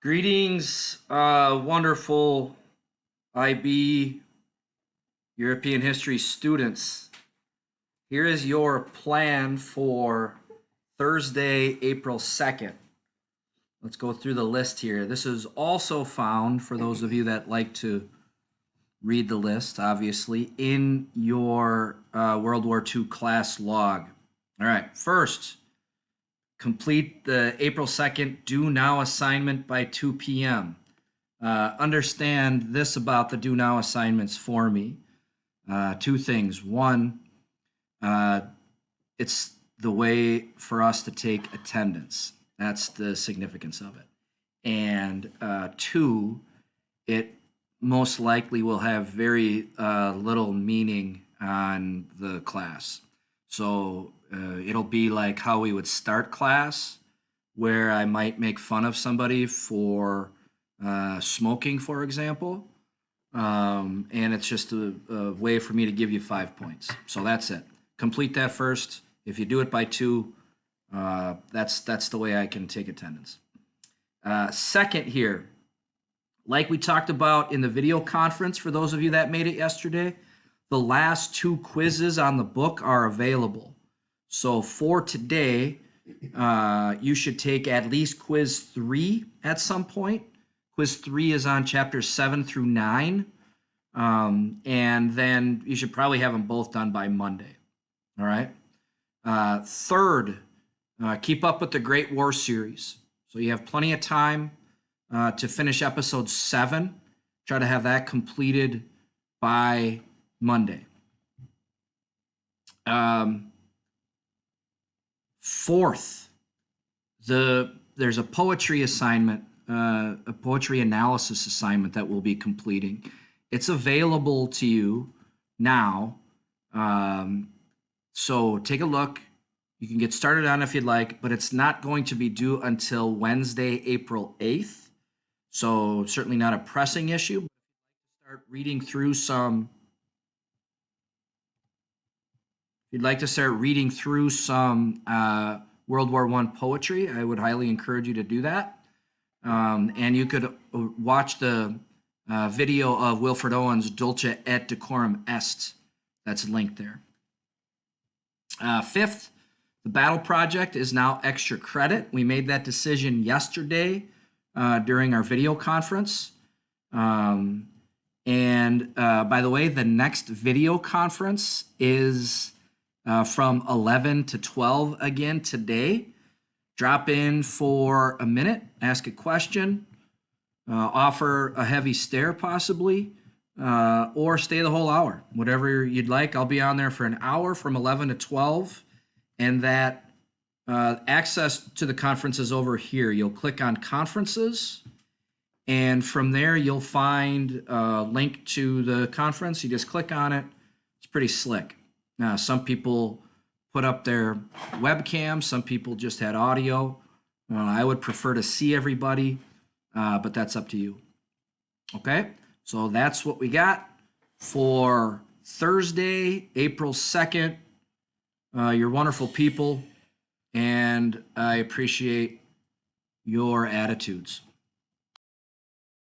Greetings, wonderful IB European history students. Here is your plan for Thursday, April 2nd. Let's go through the list here. This is also found, for those of you that like to read the list, obviously, in your World War II class log. All right, first, complete the April 2nd due now assignment by 2 p.m. Understand this about the due now assignments for me. Two things. One, it's the way for us to take attendance. That's the significance of it. And two, it most likely will have very little meaning on the class. So it'll be like how we would start class, where I might make fun of somebody for smoking, for example. And it's just a way for me to give you 5 points. So that's it. Complete that first. If you do it by 2, that's the way I can take attendance. Second here, like we talked about in the video conference, for those of you that made it yesterday, the last 2 quizzes on the book are available. So for today, you should take at least quiz 3 at some point. Quiz 3 is on chapters 7 through 9. And then you should probably have them both done by Monday. All right. Third, keep up with the Great War series. So you have plenty of time to finish episode 7. Try to have that completed by Monday. Fourth, there's a poetry assignment, a poetry analysis assignment that we'll be completing. It's available to you now. So take a look. You can get started on it if you'd like, but it's not going to be due until Wednesday, April 8th. So certainly not a pressing issue. Start reading through some. If you'd like to start reading through some World War I poetry, I would highly encourage you to do that. And you could watch the video of Wilfred Owen's Dulce et Decorum Est. That's linked there. Fifth, the Battle Project is now extra credit. We made that decision yesterday during our video conference. And by the way, the next video conference is from 11 to 12 again today. Drop in for a minute, ask a question, offer a heavy stare possibly, or stay the whole hour, whatever you'd like. I'll be on there for an hour from 11 to 12, and that access to the conference is over here. You'll click on conferences, and from there you'll find a link to the conference. You just click on it. It's pretty slick. Now, some people put up their webcam. Some people just had audio. I would prefer to see everybody, but that's up to you. Okay, so that's what we got for Thursday, April 2nd. You're wonderful people, and I appreciate your attitudes.